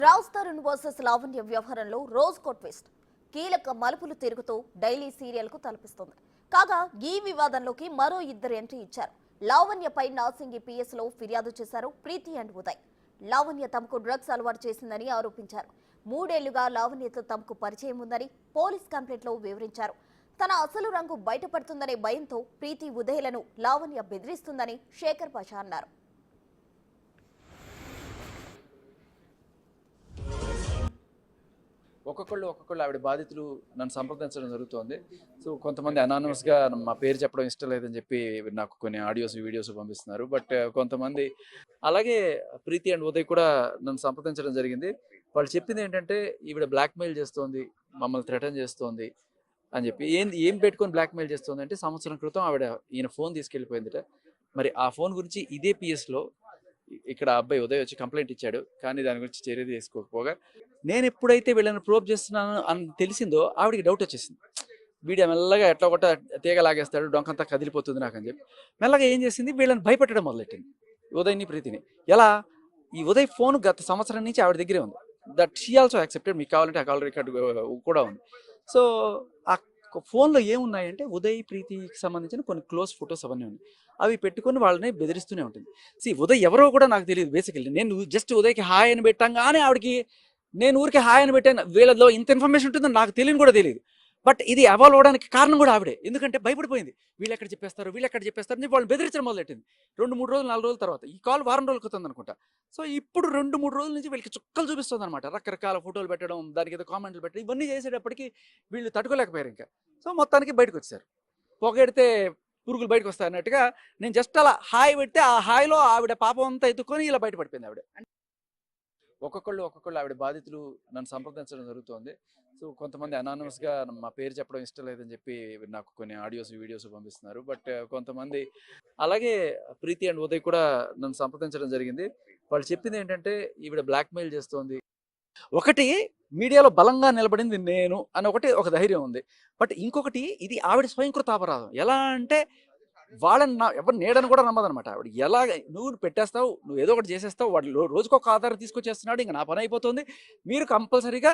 Raj Tarun versus Lavanya వ్యవహారంలో రోజుకో twist కీలక మలుపులు తిరుగుతూ డైలీ సీరియల్ కు తలపిస్తుంది. కాగా ఈ వివాదంలోకి మరో ఇద్దరు ఎంట్రీ ఇచ్చారు. లావణ్యపై నాసింగి పిఎస్ లో ఫిర్యాదు చేశారు ప్రీతి అండ్ ఉదయ్. లావణ్య తమకు డ్రగ్స్ అలవాటు చేసిందని ఆరోపించారు. 3 ఏళ్లుగా లావణ్యతో తమకు పరిచయం ఉందని పోలీస్ కంప్లైంట్ లో వివరించారు. తన అసలు రంగు బయటపడుతుందనే భయంతో ప్రీతి ఉదయ్లను లావణ్య బెదిరిస్తుందని శేఖర్ పాషా అన్నారు. ఒక్కొక్కళ్ళు ఆవిడ బాధితులు నన్ను సంప్రదించడం జరుగుతోంది. సో కొంతమంది అనానమస్గా మా పేరు చెప్పడం ఇష్టం లేదని చెప్పి నాకు కొన్ని ఆడియోస్ వీడియోస్ పంపిస్తున్నారు. బట్ కొంతమంది అలాగే ప్రీతి అండ్ ఉదయ్ కూడా నన్ను సంప్రదించడం జరిగింది. వాళ్ళు చెప్పింది ఏంటంటే ఈవిడ బ్లాక్మెయిల్ చేస్తోంది, మమ్మల్ని థ్రెటన్ చేస్తోంది అని చెప్పి. ఏం పెట్టుకొని బ్లాక్మెయిల్ చేస్తుంది అంటే, సంవత్సరం క్రితం ఆవిడ ఈయన ఫోన్ తీసుకెళ్ళిపోయిందిట. మరి ఆ ఫోన్ గురించి ఇదే పిఎస్లో ఇక్కడ అబ్బాయి ఉదయ్ వచ్చి కంప్లైంట్ ఇచ్చాడు. కానీ దాని గురించి చర్య తీసుకోకపోగా నేను ఎప్పుడైతే వీళ్ళని ప్రోబ్ చేస్తున్నాను అని తెలిసిందో ఆవిడికి డౌట్ వచ్చేసింది. వీడియో మెల్లగా ఎట్లా ఒకట తీగ లాగేస్తాడు, డొంకంతా కదిలిపోతుంది నాకు అని చెప్పి మెల్లగా ఏం చేసింది, వీళ్ళని భయపెట్టడం మొదలెట్టింది ఉదయ్ని ప్రీతిని. ఎలా? ఈ ఉదయ్ ఫోన్ గత సంవత్సరం నుంచి ఆవిడ దగ్గరే ఉంది. That she also accepted. మీకు కావాలంటే ఆ కాల్ రికార్డు కూడా ఉంది. సో ఆ ఫోన్లో ఏమున్నాయంటే ఉదయ్ ప్రీతికి సంబంధించిన కొన్ని క్లోజ్ ఫొటోస్ అవన్నీ ఉన్నాయి. అవి పెట్టుకొని వాళ్ళని బెదిరిస్తూనే ఉంటుంది. ఉదయ్ ఎవరో కూడా నాకు తెలియదు. బేసికల్లీ నేను జస్ట్ ఉదయ్కి హాయ్ అని పెట్టంగానే ఆవిడకి, నేను ఊరికి హాయ్ అని పెట్టాను, వీళ్ళలో ఇంత ఇన్ఫర్మేషన్ ఉంటుందని నాకు తెలియని కూడా తెలియదు. బట్ ఇది అవాల్వ్ అవడానికి కారణం కూడా ఆవిడే. ఎందుకంటే భయపడిపోయింది, వీళ్ళు ఎక్కడ చెప్పేస్తారు అని వాళ్ళని బెదిరించడం మొదలెట్టింది. 2-3 రోజులు 4 రోజుల తర్వాత. ఈ కాల్ వారం రోజులు అవుతుంది అనుకుంటా. సో ఇప్పుడు 2-3 రోజుల నుంచి వీళ్ళకి చుక్కలు చూపిస్తుంది అనమాట. రకరకాల ఫోటోలు పెట్టడం, దానికి ఏదో కామెంట్లు పెట్టడం, ఇవన్నీ చేసేటప్పటికి వీళ్ళు తట్టుకోలేకపోయారు ఇంకా. సో మొత్తానికి బయటకు వచ్చారు. పొగెడితే పురుగులు బయటకు వస్తాయి అన్నట్టుగా నేను జస్ట్ అలా హాయ్ పెడితే ఆ హాయిలో ఆవిడ పాపం అంతా ఎత్తుకొని ఇలా బయటపడిపోయింది ఆవిడ. ఒక్కొక్కళ్ళు ఆవిడ బాధితులు నన్ను సంప్రదించడం జరుగుతోంది. సో కొంతమంది అనానమస్గా మా పేరు చెప్పడం ఇష్టం లేదని చెప్పి నాకు కొన్ని ఆడియోస్ వీడియోస్ పంపిస్తున్నారు. బట్ కొంతమంది అలాగే ప్రీతి అండ్ ఉదయ్ కూడా నన్ను సంప్రదించడం జరిగింది. వాళ్ళు చెప్పింది ఏంటంటే ఈవిడ బ్లాక్మెయిల్ చేస్తోంది. ఒకటి మీడియాలో బలంగా నిలబడింది నేను అని ఒక ధైర్యం ఉంది. బట్ ఇంకొకటి ఇది ఆవిడ స్వయంకృత అపరాధం. ఎలా అంటే వాళ్ళని ఎవరు నీడని కూడా నమ్మదనమాట ఆవిడ. ఎలాగ నువ్వు పెట్టేస్తావు, నువ్వు ఏదో ఒకటి చేసేస్తావు, వాడు రోజుకొక ఆధారం తీసుకొచ్చేస్తున్నాడు, ఇంకా నా పని అయిపోతుంది, మీరు కంపల్సరీగా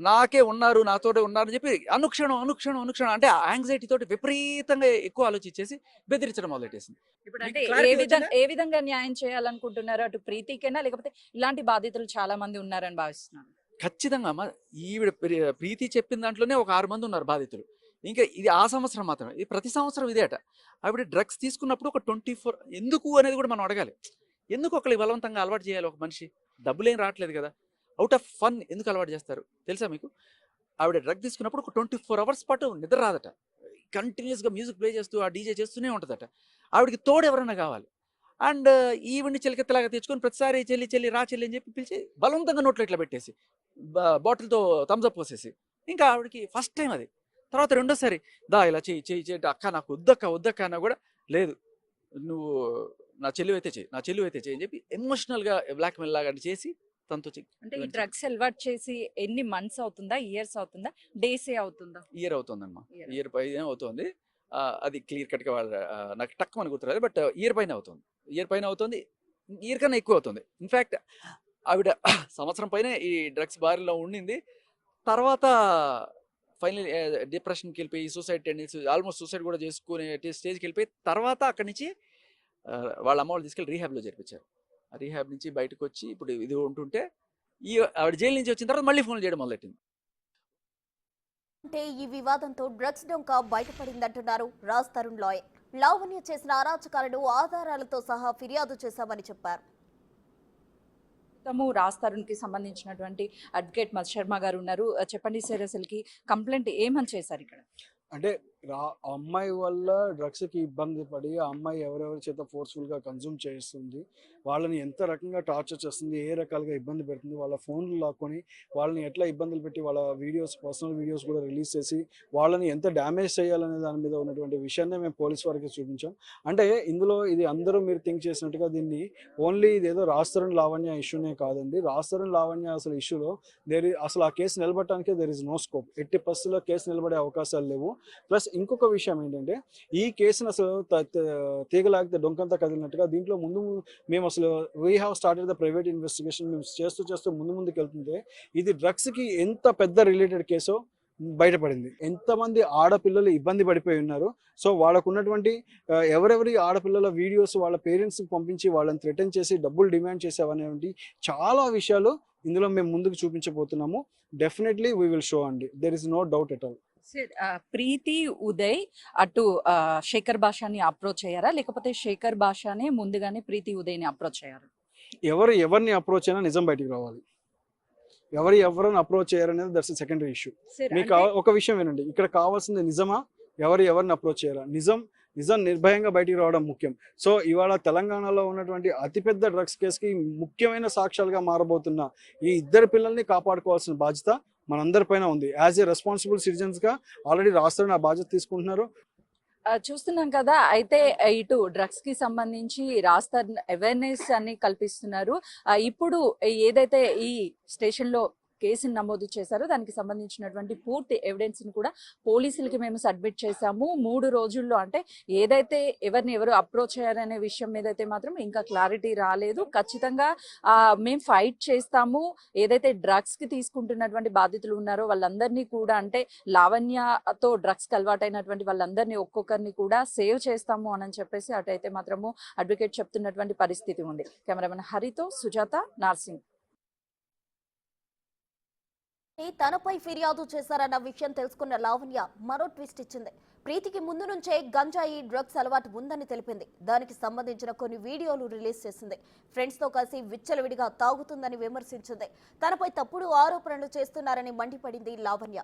నాకే ఉన్నారు, నాతోటే ఉన్నారు అని చెప్పి అనుక్షణం అంటే యాంగ్జైటీ తోటి విపరీతంగా ఎక్కువ ఆలోచించేసి బెదిరించడం మొదలెట్టేసింది. ఇప్పుడు అంటే ఏ విధంగా న్యాయం చేయాలనుకుంటున్నారు? అటు ప్రీతికేనా, లేకపోతే ఇలాంటి బాధితులు చాలా మంది ఉన్నారని భావిస్తున్నారు? ఖచ్చితంగా అమ్మ, ఈవిడ ప్రీతి చెప్పిన దాంట్లోనే ఒక 6 మంది ఉన్నారు బాధితులు. ఇంకా ఇది ఆ సంవత్సరం మాత్రమే, ఇది ప్రతి సంవత్సరం ఇదేట. ఆవిడ డ్రగ్స్ తీసుకున్నప్పుడు ఒక 24 ఎందుకు అనేది కూడా మనం అడగాలి. ఎందుకు ఒకరికి బలవంతంగా అలవాటు చేయాలి? ఒక మనిషి డబ్బులేం రావట్లేదు కదా, అవుట్ ఆఫ్ ఫన్ ఎందుకు అలవాటు చేస్తారు తెలుసా మీకు? ఆవిడ డ్రగ్ తీసుకున్నప్పుడు ఒక 24 అవర్స్ పాటు నిద్ర రాదట. కంటిన్యూస్గా మ్యూజిక్ ప్లే చేస్తూ ఆ డీజే చేస్తూనే ఉంటుందట. ఆవిడకి తోడు ఎవరైనా కావాలి. అండ్ ఈవిడ్ని చిలికెత్తలాగా తెచ్చుకొని ప్రతిసారి చెల్లి రా చెల్లి అని చెప్పి పిలిచి బలవంతంగా నోట్లో ఇట్లా పెట్టేసి బాటిల్తో థమ్స్అప్ పోసేసి, ఇంకా ఆవిడకి ఫస్ట్ టైం అది. తర్వాత రెండోసారి దా ఇలా చెయ్యి అక్క నాకు వద్దక్క అన్నా కూడా లేదు, నువ్వు నా చెల్లి అయితే చెయ్యి అని చెప్పి ఎమోషనల్గా బ్లాక్మెయిల్ లాగా చేసి తనతో అంటే ఈ డ్రగ్స్ అలవాటు చేసి ఎన్ని మంత్స్ అవుతుందా, ఇయర్స్ అవుతుందా, డేస్ అవుతుందా? ఇయర్ అవుతుందమ్మా, ఇయర్ పైన అవుతుంది. అది క్లియర్ కట్గా నాకు టక్ అని గుర్తురాదు, బట్ ఇయర్ పైన అవుతుంది. ఇయర్ కన్నా ఎక్కువ అవుతుంది. ఇన్ఫ్యాక్ట్ ఆవిడ సంవత్సరం పైన ఈ డ్రగ్స్ బారిలో ఉండింది. తర్వాత ఫైనల్ డిప్రెషన్కి వెళ్ళిపోయి సూసైడ్ టెండెన్సీ, ఆల్మోస్ట్ సూసైడ్ కూడా చేసుకునే స్టేజ్కి వెళ్ళిపోయి తర్వాత అక్కడి నుంచి వాళ్ళ అమ్మ వాళ్ళు తీసుకెళ్ళి రీహాబ్లో చేర్పించారు. ఆ రీహాబ్ నుంచి బయటకు వచ్చి ఇప్పుడు ఇది ఉంటుంటే ఆవిడ జైలు నుంచి వచ్చిన తర్వాత మళ్ళీ ఫోన్ చేయడం మొదలెట్టింది. అంటే ఈ వివాదంతో డ్రగ్స్ డొంక బయటపడిందంటున్నారు రాజ్ తరుణ్ లాయర్. లావణ్య చేసిన అరాచకాలను ఆధారాలతో సహా ఫిర్యాదు చేశామని చెప్పారు. రాజ్ తరుణ్ కి సంబంధించినటువంటి అడ్వకేట్ మధు శర్మ గారు ఉన్నారు. చెప్పండి సార్, అసలుకి కంప్లైంట్ ఏమని చేశారు ఇక్కడ? అంటే అమ్మాయి వల్ల డ్రగ్స్కి ఇబ్బంది పడి ఆ అమ్మాయి ఎవరెవరి చేత ఫోర్స్ఫుల్గా కన్జ్యూమ్ చేస్తుంది, వాళ్ళని ఎంత రకంగా టార్చర్ చేస్తుంది, ఏ రకాలుగా ఇబ్బంది పెడుతుంది, వాళ్ళ ఫోన్లు లాక్కొని వాళ్ళని ఎట్లా ఇబ్బందులు పెట్టి వాళ్ళ పర్సనల్ వీడియోస్ కూడా రిలీజ్ చేసి వాళ్ళని ఎంత డ్యామేజ్ చేయాలనే దాని మీద ఉన్నటువంటి విషయాన్ని మేము పోలీస్ వారికి చూపించాం. అంటే ఇందులో ఇది అందరూ మీరు థింక్ చేసినట్టుగా దీన్ని ఓన్లీ ఇదేదో రాజ్ తరుణ్ లావణ్య ఇష్యూనే కాదండి. రాజ్ తరుణ్ లావణ్య అసలు ఇష్యూలో అసలు ఆ కేసు నిలబడటానికి దేర్ ఇస్ నో స్కోప్. 80% కేసు నిలబడే అవకాశాలు లేవు. ప్లస్ ఇంకొక విషయం ఏంటంటే, ఈ కేసును అసలు తీగలాగితే డొంకంతా కదిలినట్టుగా దీంట్లో ముందు మేము అసలు we have started the private investigation. మేము చేస్తూ ముందుకు వెళ్తుంటే ఇది డ్రగ్స్కి ఎంత పెద్ద రిలేటెడ్ కేసో బయటపడింది. ఎంతమంది ఆడపిల్లలు ఇబ్బంది పడిపోయి ఉన్నారు. సో వాళ్ళకు ఉన్నటువంటి ఎవరెవరి ఆడపిల్లల వీడియోస్ వాళ్ళ పేరెంట్స్కి పంపించి వాళ్ళని థ్రెటన్ చేసి డబ్బులు డిమాండ్ చేసేవనేవి చాలా విషయాలు ఇందులో మేము ముందుకు చూపించబోతున్నాము. డెఫినెట్లీ వీ విల్ షో అండి. There is no doubt at all. Preethi Uday అటు శేఖర్ భాషని అప్రోచ్ అయ్యారా, లేకపోతే శేఖర్ భాషనే ముందుగానే ప్రీతి ఉదయ్ని అప్రోచ్ అయ్యారు? ఎవరిని అప్రోచ్ అయినా నిజం బయటికి రావాలి. ఎవరిని అప్రోచ్ చేయారనేది దట్స్ సెకండరీ ఇష్యూ. మీకు ఒక విషయం వినండి, ఇక్కడ కావాల్సింది నిజమా, ఎవరిని అప్రోచ్ చేయాలా? నిజం నిర్భయంగా బయటికి రావడం ముఖ్యం. సో ఇవాళ తెలంగాణలో ఉన్నటువంటి అతిపెద్ద డ్రగ్స్ కేసుకి ముఖ్యమైన సాక్ష్యాలుగా మారబోతున్న ఈ ఇద్దరు పిల్లల్ని కాపాడుకోవాల్సిన బాధ్యత మనందరిపైన ఉంది. యాజ్ ఏ రెస్పాన్సిబుల్ సిటిజన్స్గా ఆల్రెడీ రాష్ట్రాన్ని ఆ బాధ్యత తీసుకుంటున్నారు. చూస్తున్నాం కదా, అయితే ఇటు డ్రగ్స్ కి సంబంధించి రాస్తా అవేర్నెస్ అన్ని కల్పిస్తున్నారు. ఇప్పుడు ఏదైతే ఈ స్టేషన్ లో కేసును నమోదు చేశారో దానికి సంబంధించినటువంటి పూర్తి ఎవిడెన్స్ ని కూడా పోలీసులకి మేము సబ్మిట్ చేశాము. 3 రోజుల్లో, అంటే ఏదైతే ఎవరు అప్రోచ్ అయ్యారనే విషయం మీద అయితే మాత్రం ఇంకా క్లారిటీ రాలేదు. ఖచ్చితంగా మేము ఫైట్ చేస్తాము. ఏదైతే డ్రగ్స్ కి తీసుకుంటున్నటువంటి బాధితులు ఉన్నారో వాళ్ళందరినీ కూడా, అంటే లావణ్యతో డ్రగ్స్ కి అలవాటైనటువంటి వాళ్ళందరినీ ఒక్కొక్కరిని కూడా సేవ్ చేస్తాము అని చెప్పేసి అటైతే మాత్రము అడ్వకేట్ చెప్తున్నటువంటి పరిస్థితి ఉంది. కెమెరామెన్ హరితో సుజాత, నార్సింగ్. తనపై ఫిర్యాదు చేశారన్న విషయం తెలుసుకున్న లావణ్య మరో ట్విస్ట్ ఇచ్చింది. ప్రీతికి ముందు నుంచే గంజాయి డ్రగ్స్ అలవాటు ఉందని తెలిపింది. దానికి సంబంధించిన కొన్ని వీడియోలు రిలీజ్ చేసింది. ఫ్రెండ్స్ తో కలిసి విచ్చలవిడిగా తాగుతుందని విమర్శించింది. తనపై తప్పుడు ఆరోపణలు చేస్తున్నారని మండిపడింది లావణ్య.